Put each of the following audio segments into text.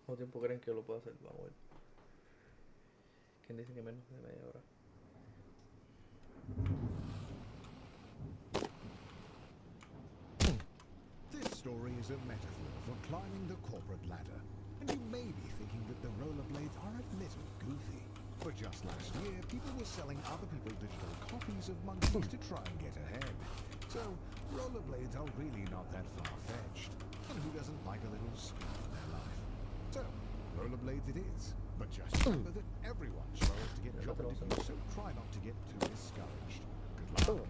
¿Cuánto tiempo creen que lo puedo hacer? Vamos a ver. ¿Quién dice que menos de media hora? This story is a metaphor for climbing the corporate ladder. And you may be thinking that the rollerblades are a little goofy. But just last year, people were selling other people's digital copies of monkeys to try and get ahead. So, rollerblades are really not that far-fetched. And who doesn't like a little speed in their life? So, rollerblades it is. But just remember that everyone struggles to get job interviews, so try not to get too discouraged. Good luck.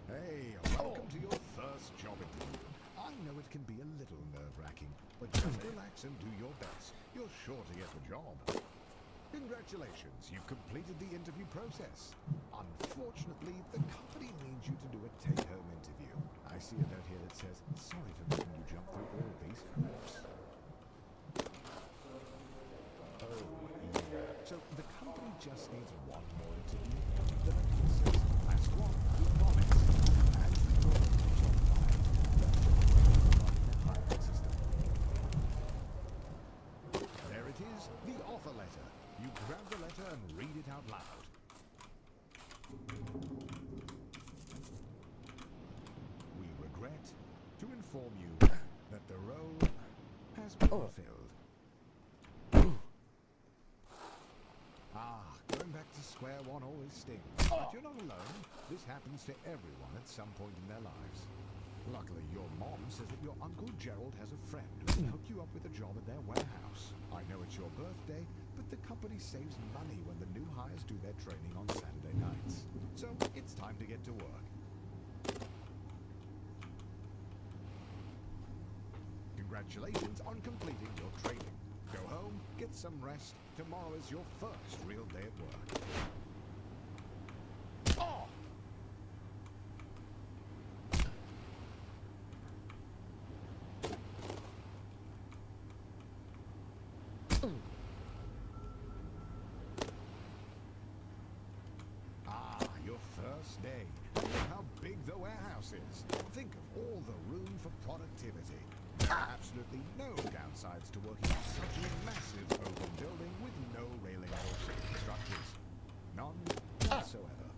Hey, welcome to your first job interview. I know it can be a little nerve-wracking, but just relax and do your best. You're sure to get the job. Congratulations, you've completed the interview process. Unfortunately, the company needs you to do a take-home interview. I see a note here that says, sorry for making you jump through all of these hoops. So the company just needs one more interview. The note says, last one, we promise. And your reports on file. The hiring system. There it is, the offer letter. You grab the letter and read it out loud. We regret to inform you that the role has been filled. Going back to square one always stings. But you're not alone. This happens to everyone at some point in their lives. Luckily, your mom says that your Uncle Gerald has a friend who can hook you up with a job at their warehouse. I know it's your birthday, but the company saves money when the new hires do their training on Saturday nights. So, it's time to get to work. Congratulations on completing your training. Go home, get some rest. Tomorrow is your first real day at work. Oh! Your first day. And look how big the warehouse is. Think of all the room for productivity. Absolutely no downsides to working in such a massive open building with no railings or safety structures. None whatsoever.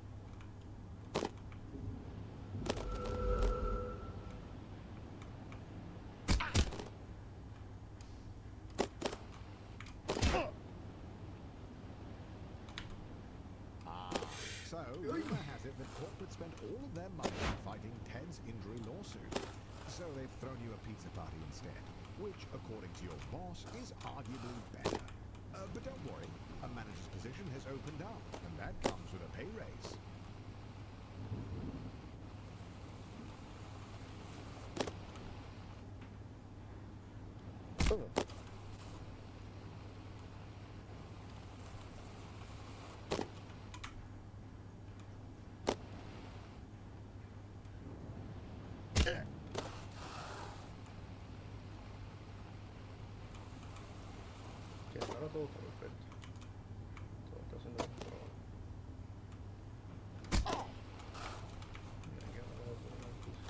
So, rumor has it that corporate spent all of their money fighting Ted's injury lawsuit. So they've thrown you a pizza party instead, which, according to your boss, is arguably better. But don't worry, a manager's position has opened up, and that comes with a pay raise. Que ahora todo está perfecto. Todo está haciendo bien trabajo. Mira que ahora voy a poner el piso.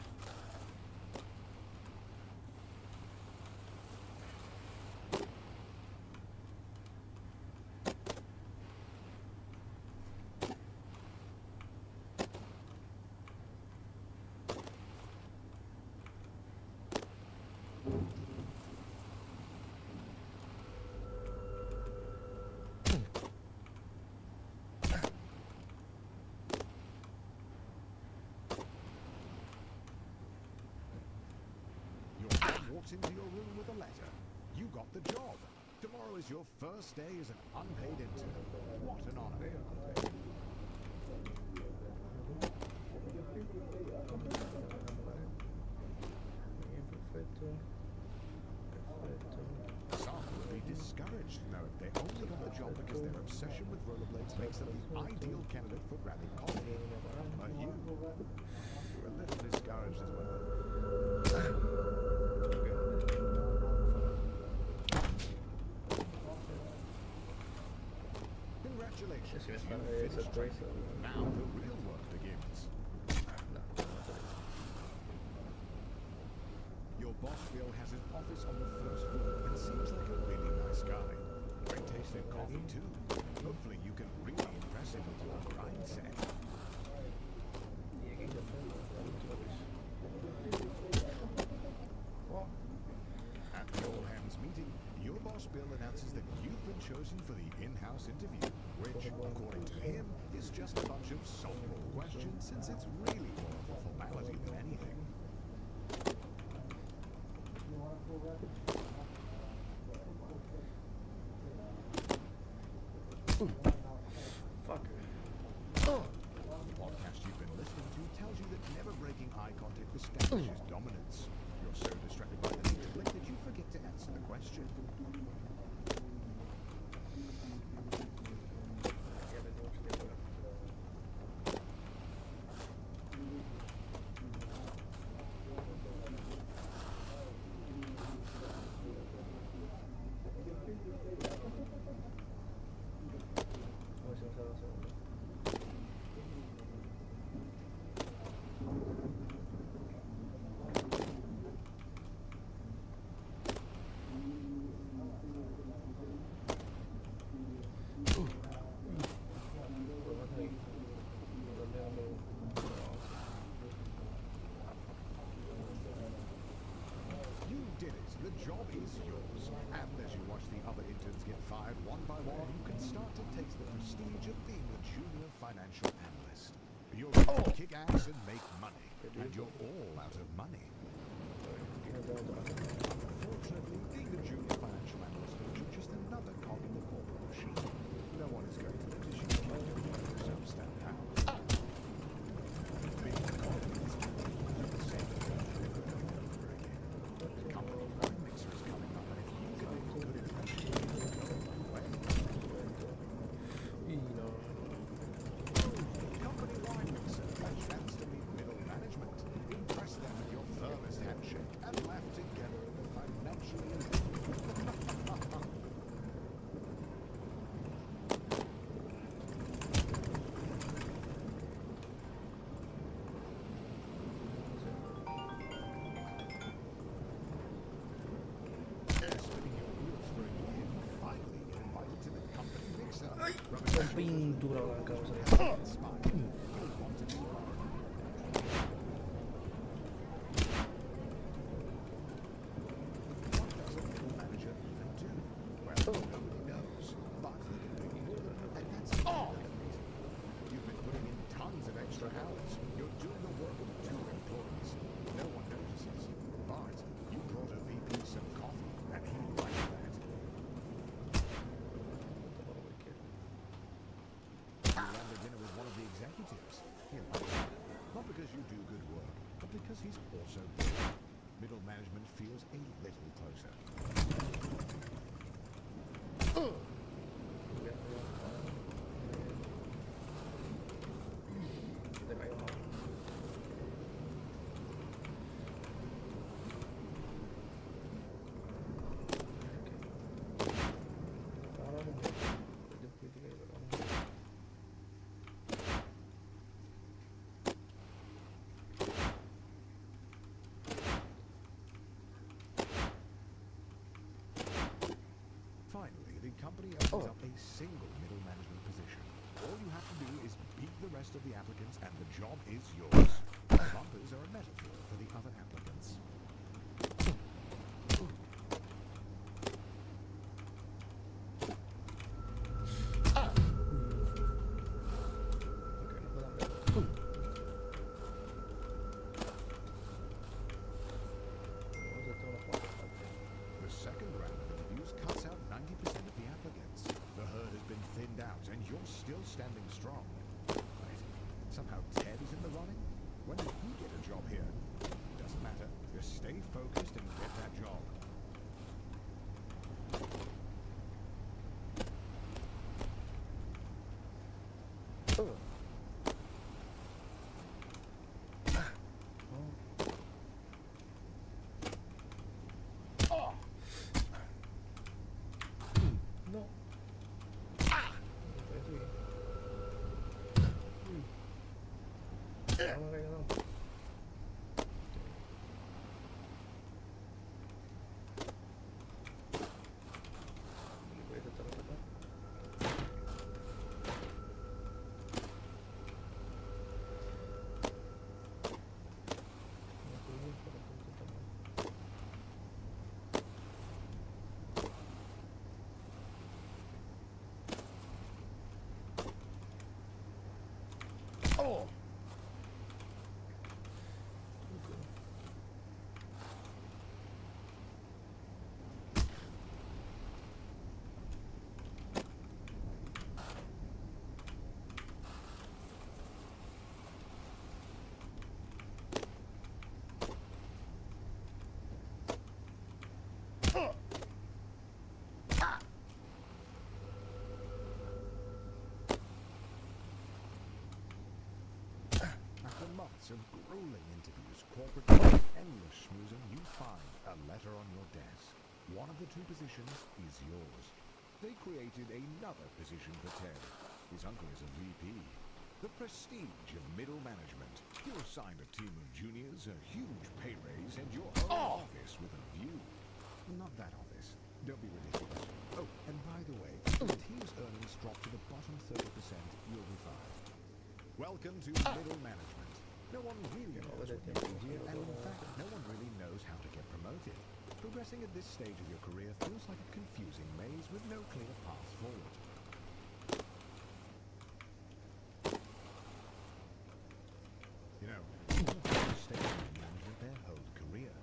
Walks into your room with a letter. You got the job. Tomorrow is your first day as an unpaid intern. What an honor. Perfecto. Some will be discouraged to know if they only got the job because their obsession with rollerblades makes them the ideal candidate for grabbing coffee. But you're a little discouraged as well. Congratulations, Si me you sale finished esa training. cosa. Now the real work begins. No, Your boss Bill has his office on the first floor and seems like a really nice guy. Great tasting coffee too. Hopefully you can really impress him with your grind set. At the all hands meeting, your boss Bill announces that you've been chosen for the in-house interview, which, according to him, is just a bunch of softball questions since it's really more of a formality than anything. Fuck. The podcast you've been listening to tells you that never breaking eye contact establishes dominance. You're so distracted by the need to blink that you forget to answer the question. You did it. The job is yours. And as you watch the other interns get fired one by one, you can start to taste the prestige of being a junior financial analyst. You're ready to kick ass and make money. And you're all out of money. Unfortunately, being a junior financial analyst means you're just another cog in the corporate machine. No one is going to notice you if you don't make yourself stand out. Being a cog is the same thing over and over again. The company wine mixer is coming up, and if you can make a good impression, you'll go a long way. Company wine mixer, a chance to meet middle management, impress them with your firmest handshake, and laugh together at the financially spinning your wheels for a year, you finally get invited to the company mixer. Pintura blanca, vamos a ver. Smile. You'll want to be part of it. What does a middle manager even do? Well, nobody knows, but they can pay you, and that's another reason. You've been putting in tons of extra hours. You're doing the work of 2 employees. No one notices, but you brought a VP some coffee, and he liked that. You landed dinner with one of the executives. He likes it. Not because you do good work, but because he's also good. Middle management feels a little closer. Finally, the company opens up a single middle management position. All you have to do is beat the rest of the applicants and the job is yours. Bumpers are a metaphor for the other applicants. The second round of interviews cuts out 90% Vamos a ganar. Voy a intentar atacar. No estoy bien, pero estoy intentando. ¡Oh! After months of grueling interviews, corporate life, endless schmoozing, you find a letter on your desk. One of the two positions is yours. They created another position for Ted. His uncle is a VP. The prestige of middle management. You're assigned a team of juniors, a huge pay raise, and your own office with a view. Not that office. Don't be ridiculous. Oh, and by the way, if the team's earnings drop to the bottom 30%, you'll be fired. Welcome to middle management. No one really knows what you do here, and in fact, no one really knows how to get promoted. Progressing at this stage of your career feels like a confusing maze with no clear path forward. You know, people have stayed in management their whole career.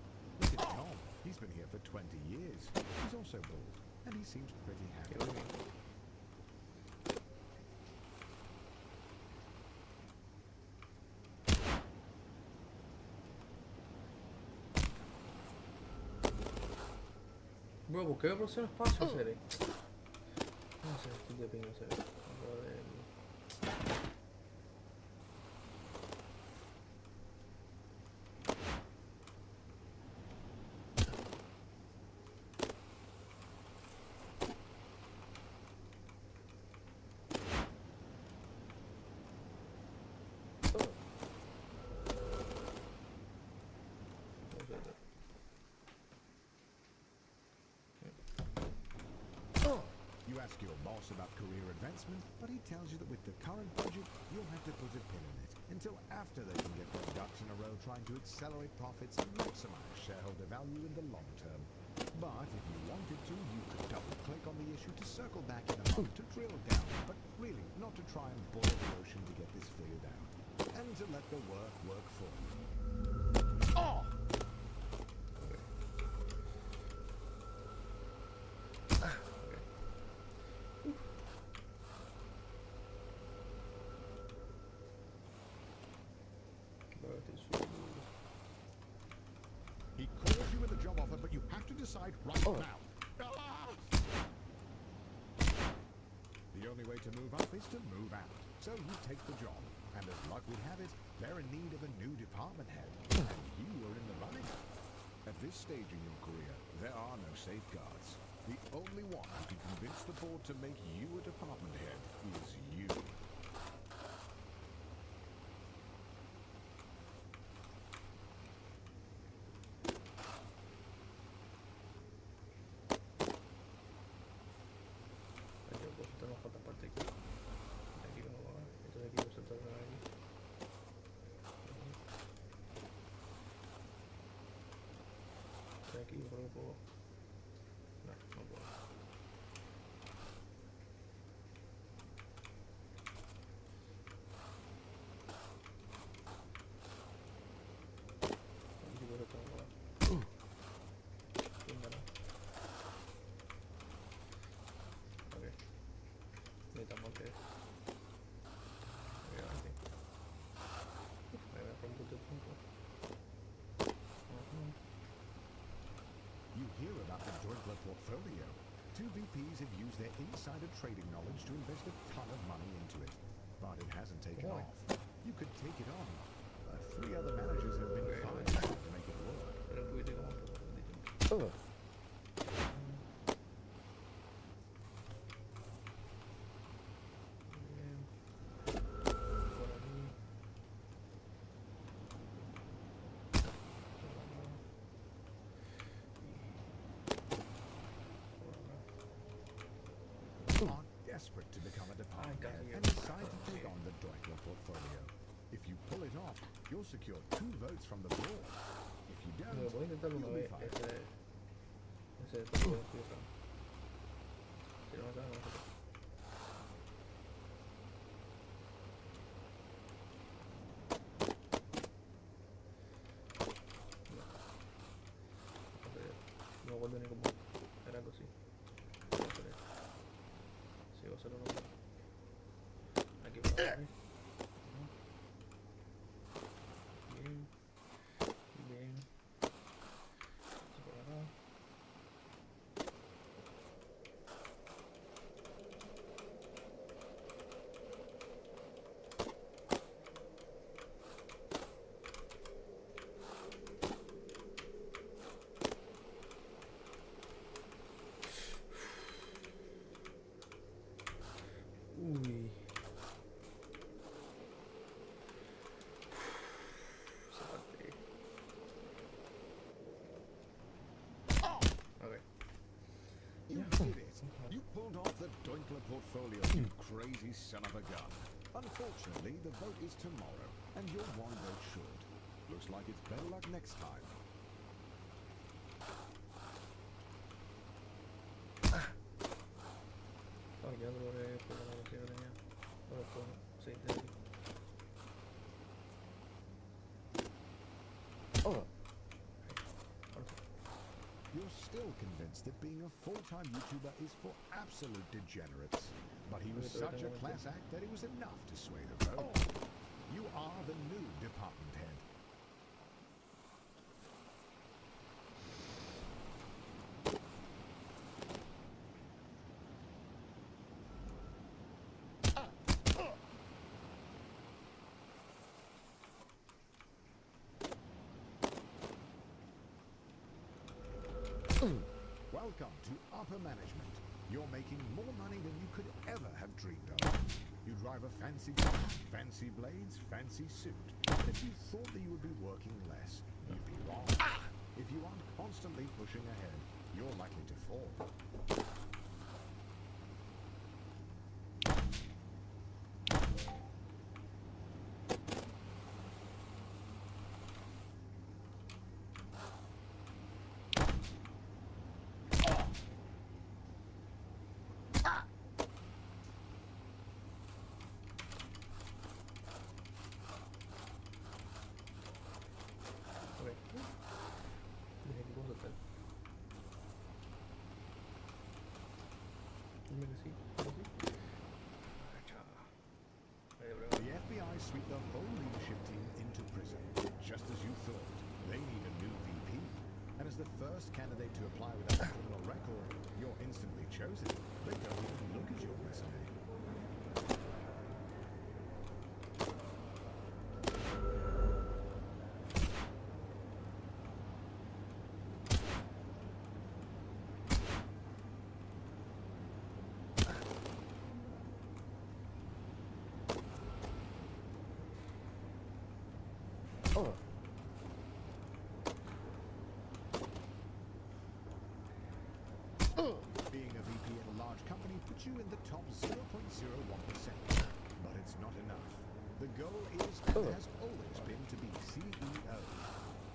Look at Tom. He's been here for 20 years. He's also bald, and he seems pretty happy. Bro, ¿por qué me puse un espacio, serio? No sé, estoy de pingo, serio. You ask your boss about career advancement, but he tells you that with the current budget, you'll have to put a pin in it until after they can get their ducks in a row trying to accelerate profits and maximize shareholder value in the long term. But if you wanted to, you could double-click on the issue to circle back in a month to drill down, but really not to try and boil the ocean to get this figured out, and to let the work work for you. Oh! He calls you with a job offer, but you have to decide right now. Ah! The only way to move up is to move out. So you take the job, and as luck would have it, they're in need of a new department head, and you are in the running. At this stage in your career, there are no safeguards. The only one who can convince the board to make you a department head is you. Aquí yo creo que puedo. No, no puedo. Aquí sí puedo todo. Venga, ok. Necesitamos que. Voy a ver aquí. Voy a ver por un punto de punto. You hear about the Dwindler portfolio. Two VPs have used their insider trading knowledge to invest a ton of money into it. But it hasn't taken off. You could take it on. 3 other managers have been fired to make it work. Pero pude como un poco. desperate to become a department got head you. and decide to take on the Deutler portfolio. If you pull it off, you'll secure 2 votes from the board. If you don't, Voy a intentarlo una you'll be vez. fired. Ese tampoco lo estoy usando. Si no me sale, no sé. No vuelve ni como era algo así. Voy a hacer esto. Sí, voy a hacer uno más. Aquí por aquí. Bien. Bien. Esto por acá. Uy. Esa parte. Okay. You Yeah. did it! You pulled off the Deutler portfolio, you crazy son of a gun. Unfortunately, the vote is tomorrow, and you're 1 vote short. Looks like it's better luck next time. Ya logré por la velocidad que tenía. Ahora con 6 de aquí. Ahora sí. You're still convinced that being a full-time YouTuber is for absolute degenerates. But he was such a class act that it was enough to sway the vote. You are the new department head. Welcome to upper management. You're making more money than you could ever have dreamed of. You drive a fancy car, fancy blades, fancy suit. If you thought that you would be working less, you'd be wrong. If you aren't constantly pushing ahead, you're likely to fall. Okay. Dije que vamos a hacer. Dime que sí. ¿Que sí? Acha. Ahí habrá. The FBI sweep the whole leadership team into prison. Just as you thought, they need a new VP. And as the first candidate to apply without a criminal record, you're instantly chosen. They don't even look at your resume. Being a VP in a large company puts you in the top 0.01%. But it's not enough. The goal is and has always been to be CEO.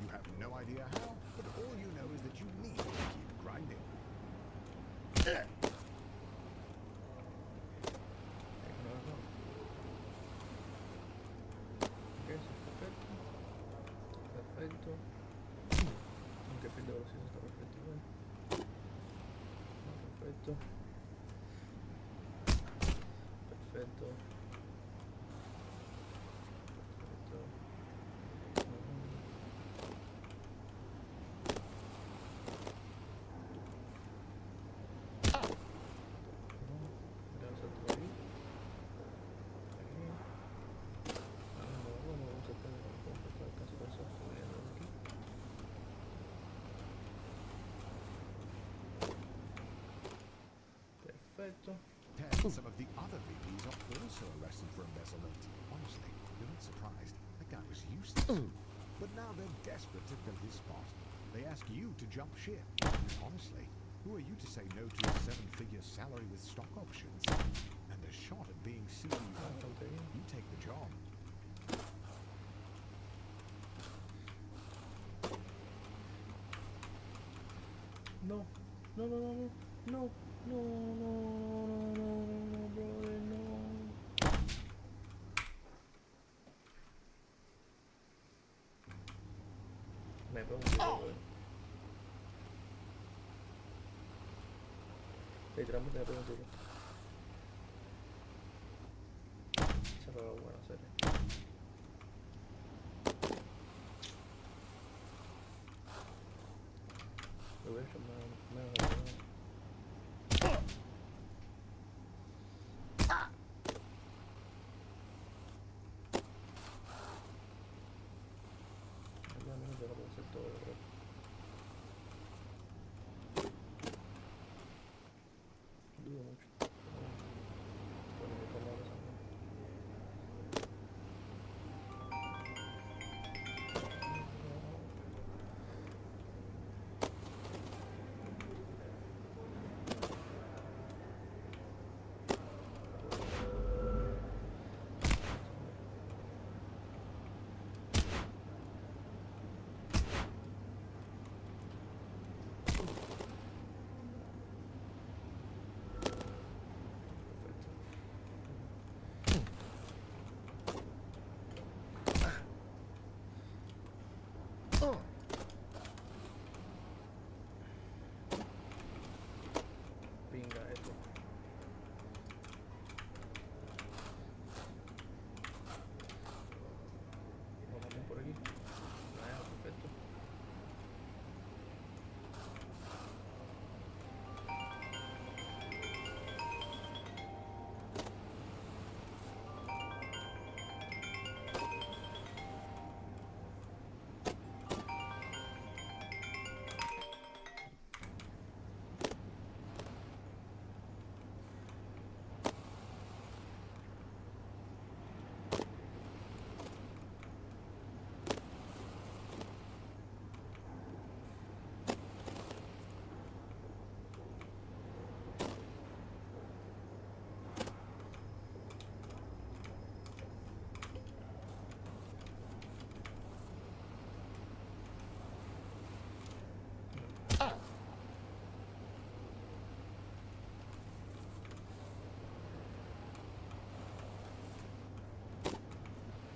You have no idea how, but all you know is that you need to keep grinding. Perfecto. Aunque fin de velocidad está perfecto igual. Perfecto. Perfecto. Perfecto. Vamos a hacer todo ahí. Ahí. Vamos a hacer casi por eso. Aquí. Perfecto. Some of the other VPs are also arrested for embezzlement. Honestly, you're not surprised. That guy was useless. But now they're desperate to fill his spot. They ask you to jump ship. Honestly, Who are you to say no to a 7-figure salary with stock options and a shot at being CEO? You take the job. No, no, no, no, no, no, no, no, brother, no. Me pego un tiro, brother. Literalmente me pego un tiro. Se pegó buena serie. Lo hubiera hecho menos de la yo no puedo hacer todo, bro. Dudo mucho. Bueno, me tomo la sangre. Pinga esto. Vamos por aquí. Ah, perfecto.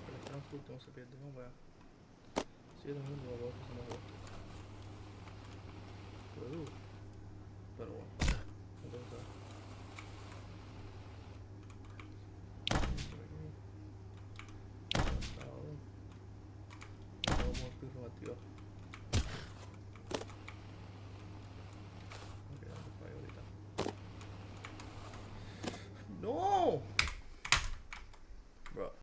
El transporte no se pierde, no, vea. 7 minutos, la bola que se me va.